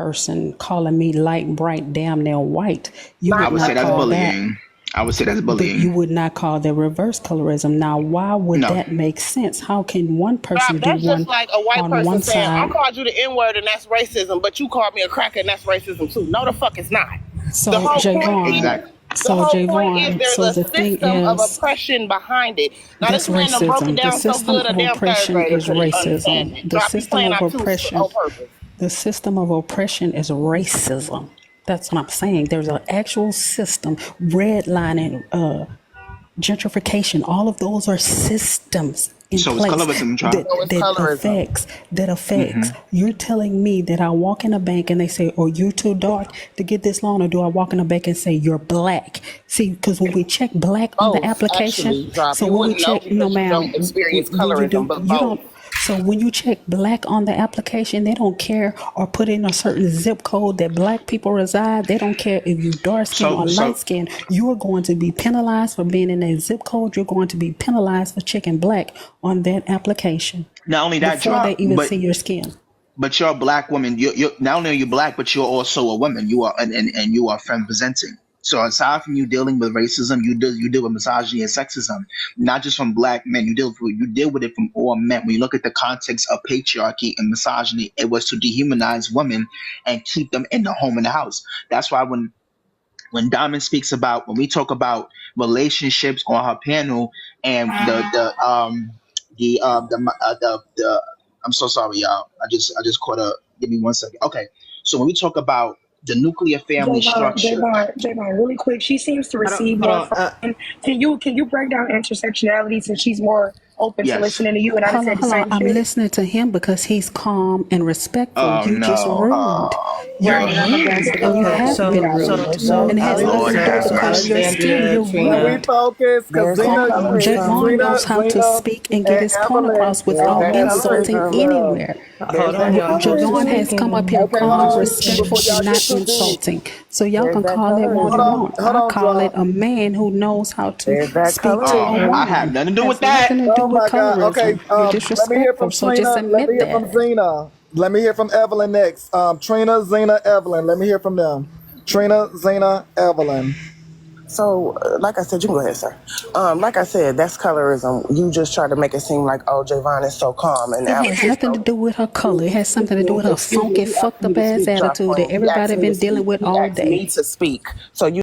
person calling me light, bright, damn near white, you I would would say not that's call that. bullying. I would say that's But you bullying. would not call that reverse colorism. Now, why would No. that make sense? How can one person Rob, do that's just one like a white on person one saying, I side? called you the N-word and that's racism, but you called me a cracker and that's racism too. No, the fuck it's not. The So, whole point is, Exactly. there's So a the thing system of is, oppression behind it. Now that's this man done broke it racism. The down so system good, a of damn third oppression grader is could understand racism. it. Drop, you playing our two on purpose. The system of oppression is racism. That's what I'm saying. There's an actual system, redlining, gentrification. All of those are systems in So it's place colorism, that John. So it's colorism. affects. You're telling me that I walk in a bank and they say, "Oh, you're too dark to get this loan," or do I walk in a bank and say you're black? See, because when we check black on the Both, application, actually, Drop. so You when we wouldn't know check, no, because you ma'am, don't experience when you colorism, do, but you both. don't. So when you check black on the application, they don't care or put in a certain zip code that black people reside. They don't care if you dark skin So or light so skin. You are going to be penalized for being in a zip code. You're going to be penalized for checking black on that application not only that, before they John, even see your skin. but you're a black woman. You're not only are you black, but you're also a woman. You are and you are femme presenting. So aside from you dealing with racism, you deal with misogyny and sexism, not just from black men. You deal with it from all men. When you look at the context of patriarchy and misogyny, it was to dehumanize women and keep them in the home and the house. That's why when Diamond speaks about when we talk about relationships on her panel and the I'm so sorry, y'all. I just caught a. Give me 1 second. Okay, so when we talk about the nuclear family structure, Javon, really quick. She seems to Hold on, receive hold more on. from men. Can you break down intersectionality since she's more open to yes. listening to you and I Hold on, said the hold on. same I'm shit? listening to him because he's calm and respectful. Oh You just no. rude. Oh You're Right, and I'm gosh. rude against it. and Go you ahead. have Get been out of rude. it. Go And it has ahead. Lord nothing to do with have the color of your mercy. skin. You're Can we rude. focus? Because There's that colorism. Javon Zena, knows how to Zena, speak and get and his point Evelyn across There's without all that had the same insulting as colorism. well. anywhere. Hold There's on, that y'all. Javon has come up colorism. here Okay, hold calm, on respectful, before and y'all not get too deep. insulting. So y'all There's can that call it what Hold you colorism. on, want. hold I on, call it drop. a man who knows how to There's that speak to a I colorism. have woman. nothing to do with Has that. nothing to do Oh with my God. Okay, colorism. You're let me hear disrespectful. from So just Trina. Let me admit hear from that. Zena. Let me hear from Evelyn next. Trina, Zena, Evelyn. Let me hear from them. Trina, Zena, Evelyn. So, like I said, you can go ahead, sir. Like I said, that's colorism. You just try to make it seem like, oh, Javon is so calm and It Alex has is nothing to so. do with her color. It has something to do with her Excuse me, funky, he asked fucked me up to ass speak, Drop attitude that Queen. He asked everybody me to been dealing speak. with He all asked me day. to speak. So you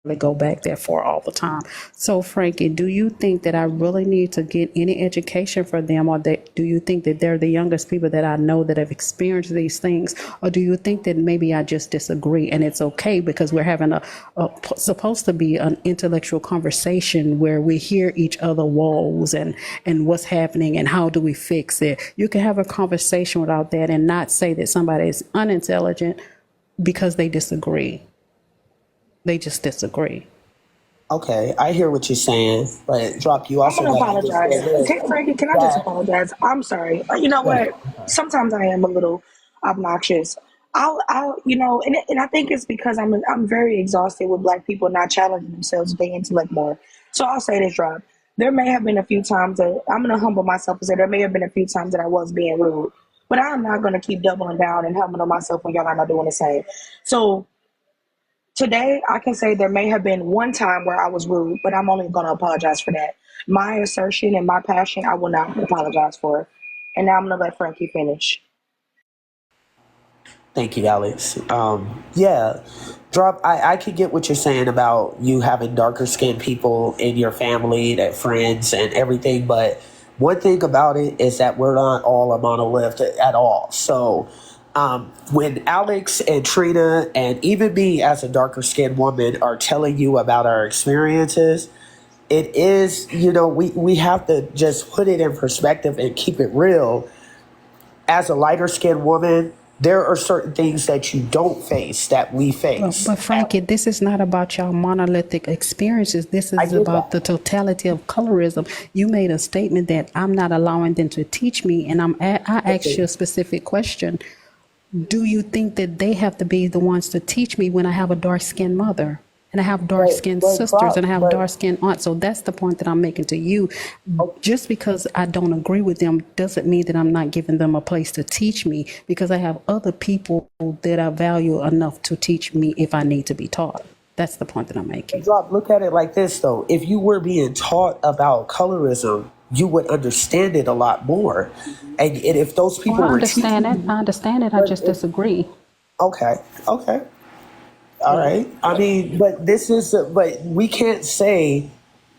They go back there for all the time. So, Frankie, do you think that I really need to get any education for them, or that do you think that they're the youngest people that I know that have experienced these things, or do you think that maybe I just disagree and it's okay because we're having supposed to be an intellectual conversation where we hear each other woes and what's happening and how do we fix it? You can have a conversation without that and not say that somebody is unintelligent because they disagree. They just disagree. Okay, I hear what you're saying, but drop. You I'm also gonna got to apologize. understand this. Frankie, can I just That apologize? I'm sorry. You know go ahead. what? Sometimes I am a little obnoxious. And I think it's because I'm very exhausted with Black people not challenging themselves with their intellect more. So I'll say this, Rob. There may have been a few times that I'm gonna humble myself and say there may have been a few times that I was being rude, but I'm not gonna keep doubling down and humbling myself when y'all are not doing the same. So today, I can say there may have been one time where I was rude, but I'm only going to apologize for that. My assertion and my passion, I will not apologize for. And now I'm going to let Frankie finish. Thank you, Alex. Yeah, drop. I could get what you're saying about you having darker skinned people in your family, that friends and everything, but one thing about it is that we're not all a monolith at all. So when Alex and Trina and even me as a darker skinned woman are telling you about our experiences, it is, we have to just put it in perspective and keep it real. As a lighter skinned woman, there are certain things that you don't face that we face. But Frankie, this is not about your monolithic experiences. This I is get about that. the totality of colorism. You made a statement that I'm not allowing them to teach me, and I asked you a specific question. Do you think that they have to be the ones to teach me when I have a dark skinned mother? and I have dark skinned sisters and I have but dark skinned aunts. So that's the point that I'm making to you. Just because I don't agree with them doesn't mean that I'm not giving them a place to teach me, because I have other people that I value enough to teach me if I need to be taught. That's the point that I'm making. Drop, look at it like this though. If you were being taught about colorism, you would understand it a lot more. And if those people Well, I were understand teaching it. I understand it. I just disagree. okay, okay. All right. I mean, but but we can't say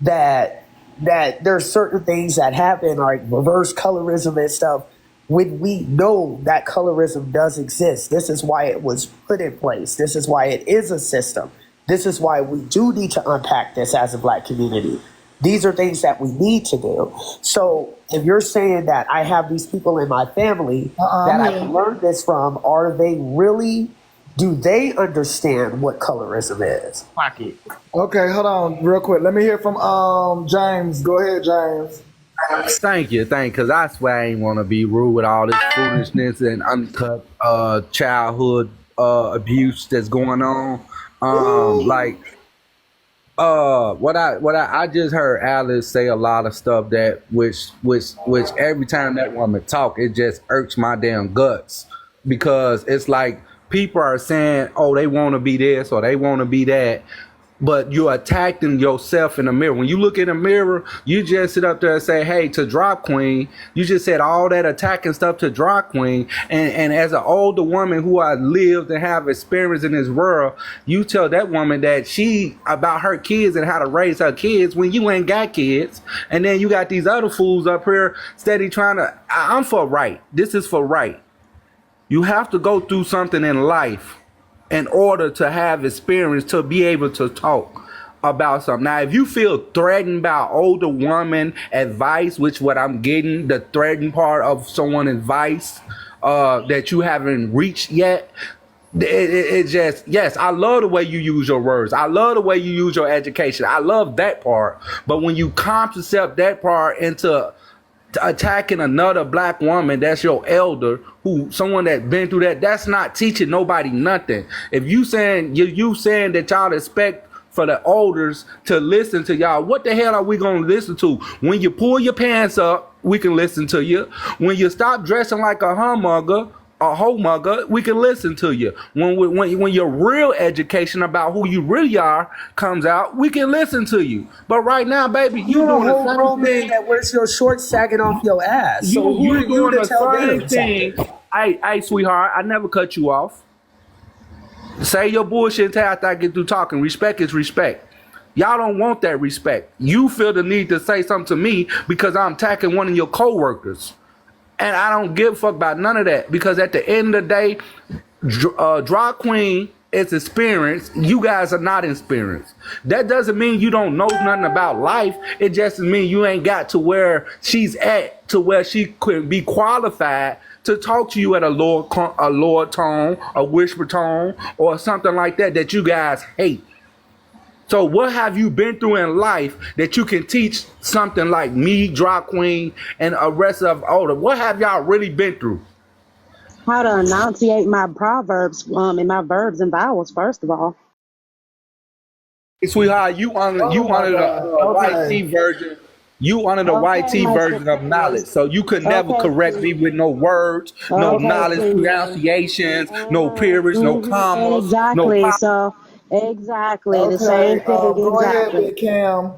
that there's certain things that happen like reverse colorism and stuff when we know that colorism does exist. This is why it was put in place. This is why it is a system. This is why we do need to unpack this as a Black community. These are things that we need to do. So if you're saying that I have these people in my family that I can learn this from, do they understand what colorism is? Pocket. Okay, hold on real quick. Let me hear from James. Go ahead, James. Thank you, because I swear I ain't want to be rude with all this foolishness and uncut childhood abuse that's going on. I just heard Alice say a lot of stuff that which every time that woman talk, it just irks my damn guts, because it's like people are saying, oh, they want to be this or they want to be that, but you're attacking yourself in the mirror. When you look in the mirror, you just sit up there and say, hey, to Drop Queen, you just said all that attacking stuff to Drop Queen. And as an older woman who has lived and have experience in this world, you tell that woman that she about her kids and how to raise her kids when you ain't got kids. And then you got these other fools up here steady trying to, I'm for right. This is for right. You have to go through something in life in order to have experience to be able to talk about something. Now, if you feel threatened by older woman advice, which what I'm getting, the threatened part of someone's advice that you haven't reached yet, it just, yes, I love the way you use your words. I love the way you use your education. I love that part. But when you concept that part into attacking another Black woman that's your elder, who someone that been through that, that's not teaching nobody nothing. If you saying that y'all expect for the elders to listen to y'all, what the hell are we gonna listen to? When you pull your pants up, we can listen to you. When you stop dressing like a humugger, a homugger, we can listen to you. When your real education about who you really are comes out, we can listen to you. But right now, baby, you doing the same thing. That wears your shorts sagging off your ass. So who are you to tell them thing? Hey, sweetheart, I never cut you off. Say your bullshit until after I get through talking. Respect is respect. Y'all don't want that respect. You feel the need to say something to me because I'm attacking one of your coworkers. And I don't give a fuck about none of that, because at the end of the day, Draw Queen is experienced. You guys are not experienced. That doesn't mean you don't know nothing about life. It just means you ain't got to where she's at, to where she could be qualified to talk to you at a lower tone, a whisper tone, or something like that you guys hate. So what have you been through in life that you can teach something like me, Drop Queen, and a rest of older? What have y'all really been through? How to enunciate my proverbs and my verbs and vowels, first of all. Hey, sweetheart, you wanted the white tea version. You wanted the white tea version of knowledge. So you could never correct me with no words, no knowledge, pronunciations, no periods, no commas. Exactly. Exactly. The same thing. Go ahead, Big Cam.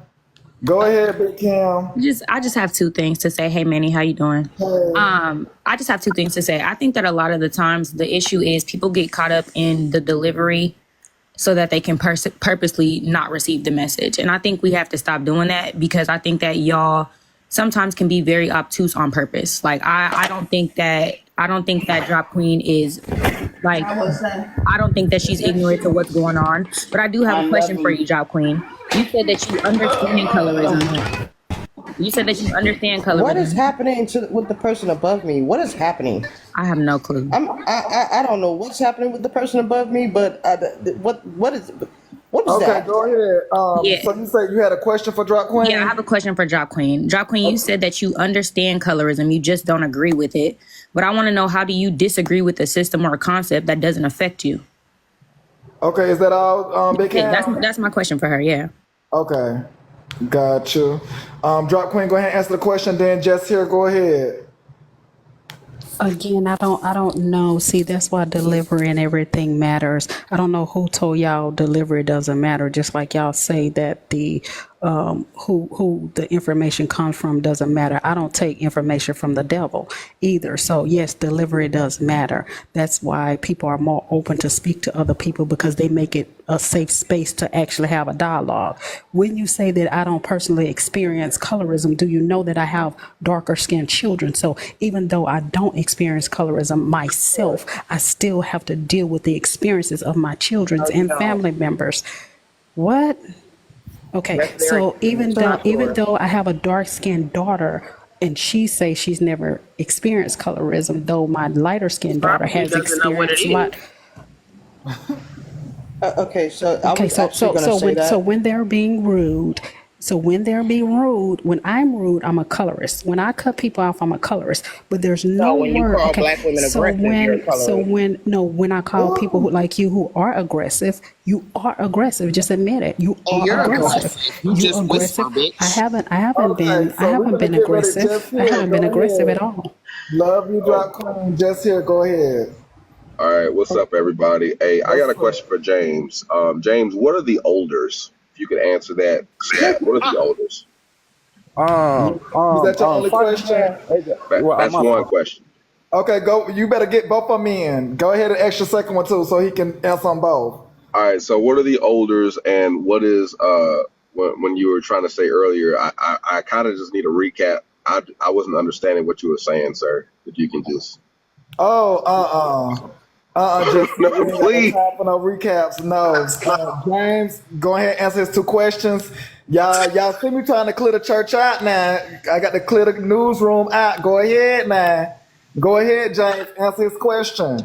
Go ahead, Big Cam. I just have two things to say. Hey, Manny, how you doing? Hey. I just have two things to say. I think that a lot of the times the issue is people get caught up in the delivery so that they can purposely not receive the message. And I think we have to stop doing that, because I think that y'all sometimes can be very obtuse on purpose. Like I don't think that Drop Queen is like, I don't think that she's ignorant to what's going on. But I do have a question for you, Drop Queen. You said that you understand colorism. What is happening with the person above me? What is happening? I have no clue. I don't know what's happening with the person above me, but what is Okay, that? go ahead. Yeah. So you said you had a question for Drop Queen? Yeah, I have a question for Drop Queen. Drop Queen, you said that you understand colorism, you just don't agree with it. But I want to know, how do you disagree with a system or a concept that doesn't affect you? Okay, is that all, Big Yeah, Cam? that's my question for her. Yeah. Okay, got you. Drop Queen, go ahead and answer the question. Then Jess here, go ahead. Again, I don't know. See, that's why delivery and everything matters. I don't know who told y'all delivery doesn't matter. Just like y'all say that the who the information comes from doesn't matter. I don't take information from the devil either. So yes, delivery does matter. That's why people are more open to speak to other people because they make it a safe space to actually have a dialogue. When you say that I don't personally experience colorism, do you know that I have darker skinned children? So even though I don't experience colorism myself, I still have to deal with the experiences of my children and family members. What? Okay, so even though I have a dark skinned daughter and she say she's never experienced colorism, though my lighter skinned daughter Probably has doesn't know what it experienced a lot. Okay, so I Okay, was actually gonna say so that. when they're being rude, when I'm rude, I'm a colorist. When I cut people off, I'm a colorist. But there's no So when you word. call Okay, black women so aggressive, you're a colorist. when I call people who, like you, who are aggressive, you are aggressive. Just admit it. You And are you're aggressive. aggressive. You You just whisper, aggressive. bitch. Okay, I so we're haven't gonna been get ready. aggressive. Just I here, haven't go been aggressive at ahead. all. Love you, Drop Queen. Just here, go ahead. All right, what's up, everybody? Hey, I got What's a up? question for James. James, what are the olders? If you could answer that, what are the olders? Is that your only First question? man, well, That's my one fault. question. Okay, go. You better get both of them in. Go ahead and ask your second one too, so he can answer them both. All right, so what are the olders, and what is when you were trying to say earlier? I kind of just need a recap. I wasn't understanding what you were saying, sir. If you can just Oh, Jesse, we no, ain't got no please. time for no recaps. No, James, go ahead and answer his two questions. Y'all see me trying to clear the church out now. I got to clear the newsroom out. Go ahead now. Go ahead, James, answer his question.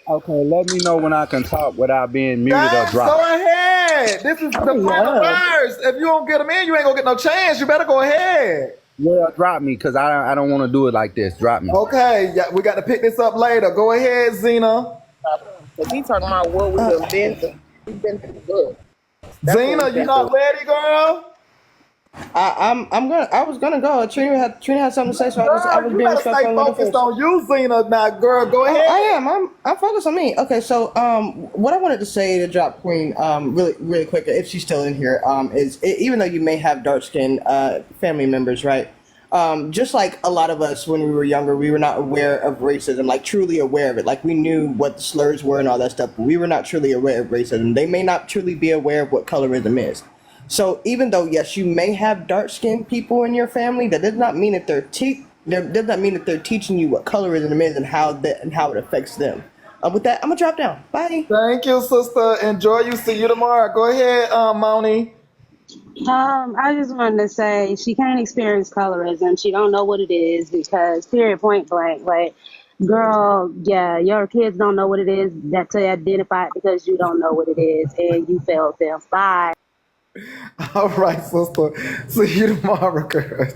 Okay, let me know when I can talk without being muted or James, go dropped. ahead. This is the final verse. If you don't get them in, you ain't gonna get no chance. You better go ahead. Yeah, drop me because I don't want to do it like this. Drop me. Okay, yeah, we got to pick this up later. Go ahead, Zena. Because he talking about what we done been through. We've been through good. That's what Zena, we've you been not through. ready, girl? I was gonna go. Trina had something to say, so I Girl, was you being better respectful stay and let her focused finish. on you, Zena. Now, girl, go Oh, I ahead. am. I'm focused on me. Okay, so what I wanted to say to Drop Queen, really quick, if she's still in here, is even though you may have dark skinned family members, right? Just like a lot of us when we were younger, we were not aware of racism, like truly aware of it. Like we knew what the slurs were and all that stuff, but we were not truly aware of racism. They may not truly be aware of what colorism is. So even though yes, you may have dark skinned people in your family, that does not mean that that does not mean that they're teaching you what colorism is and how it affects them. With that, I'm gonna drop down. Bye. Thank you, sister. Enjoy you. See you tomorrow. Go ahead, Moni. I just wanted to say she can't experience colorism. She don't know what it is because period point blank. Like, girl, yeah, your kids don't know what it is that to identify it because you don't know what it is and you failed them. Bye. All right, sister. See you tomorrow, girl.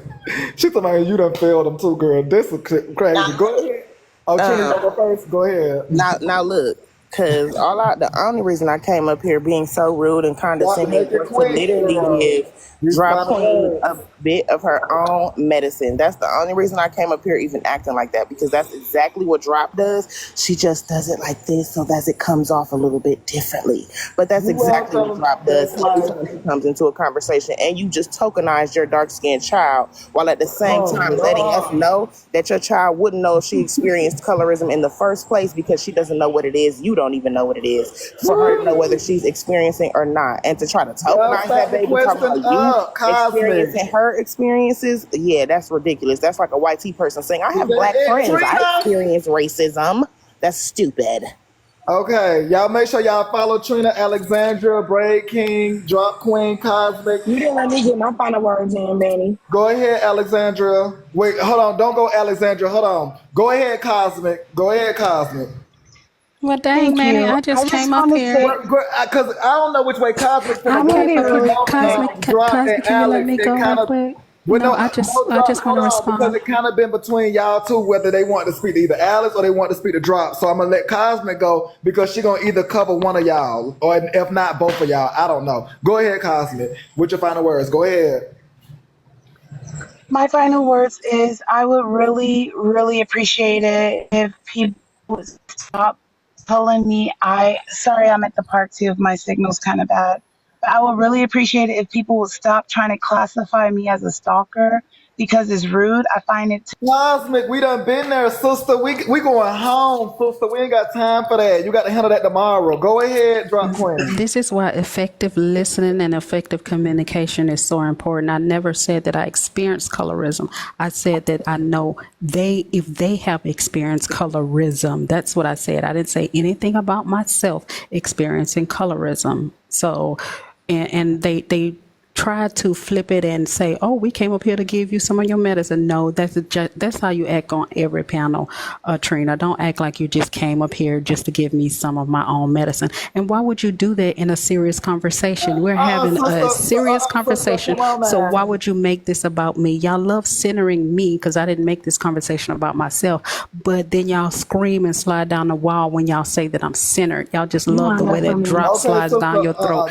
She told me you done failed them too, girl. This is crazy. Go ahead. Oh, Trina, you go first. Go ahead. Now look, because the only reason I came up here being so rude and Got to condescending make it was to quick, literally girl. give These Drop final Queen words. a bit of her own medicine. That's the only reason I came up here even acting like that, because that's exactly what Drop does. She just does it like this so that it comes off a little bit differently. But that's You exactly what welcome. Drop does That's every like, time she comes into a conversation. And you just tokenize your dark-skinned child while at the same oh, time letting us Lord. know that your child wouldn't know if she experienced colorism in the first place because she doesn't know what it is. You don't even know what it is for her to know whether she's experiencing or not. And to try to Y'all tokenize that stack the baby, talking question about you up. Cosmic. experiencing her experiences, yeah, that's ridiculous. That's like a white tea person saying, I Is have that black it, friends. I Trina? experience racism. That's stupid. Okay, y'all make sure y'all follow Trina, Alexandra, Braid King, Drop Queen, Cosmic. You didn't let me get my final words in, Manny. Go ahead, Alexandra. Wait, hold on. Don't go, Alexandra. Hold on. Go ahead, Cosmic. Go ahead, Cosmic. Well, dang, Thank Manny, you. I I just just came up want to here. say, Because I don't know which way Cosmic's finna I'm go. gonna Okay, be Because really Moni quick. and Drop and Cosmic, can you let Alex, me it go real kind of, quick? Well, No, no, I Drop, just want hold to on, because respond. it kind of been between y'all two, whether they want to speak to either Alice or they want to speak to Drop. So I'm gonna let Cosmic go because she gonna either cover one of y'all or if not both of y'all. I don't know. Go ahead, Cosmic. With your final words. Go ahead. My final words is I would really, really appreciate it if people would stop telling me sorry, I'm at the park too, if my signal's kind of bad. But I would really appreciate it if people would stop trying to classify me as a stalker because it's rude. I find it Cosmic, we done been there, sister. We going home, sister. We ain't got time for that. You got to handle that tomorrow. Go ahead, Drop Queen. This is why effective listening and effective communication is so important. I never said that I experienced colorism. I said that I know if they have experienced colorism. That's what I said. I didn't say anything about myself experiencing colorism. So, and they try to flip it and say, "Oh, we came up here to give you some of your medicine." No, that's how you act on every panel, Trina. Don't act like you just came up here just to give me some of my own medicine. And why would you do that in a serious conversation? We're having a serious Sister, conversation. come on, So why man. would you make this about me? Y'all love centering me because I didn't make this conversation about myself. But then y'all scream and slide down the wall when y'all say that I'm centered. Y'all just love the way that drop Okay, slides down sister. your throat.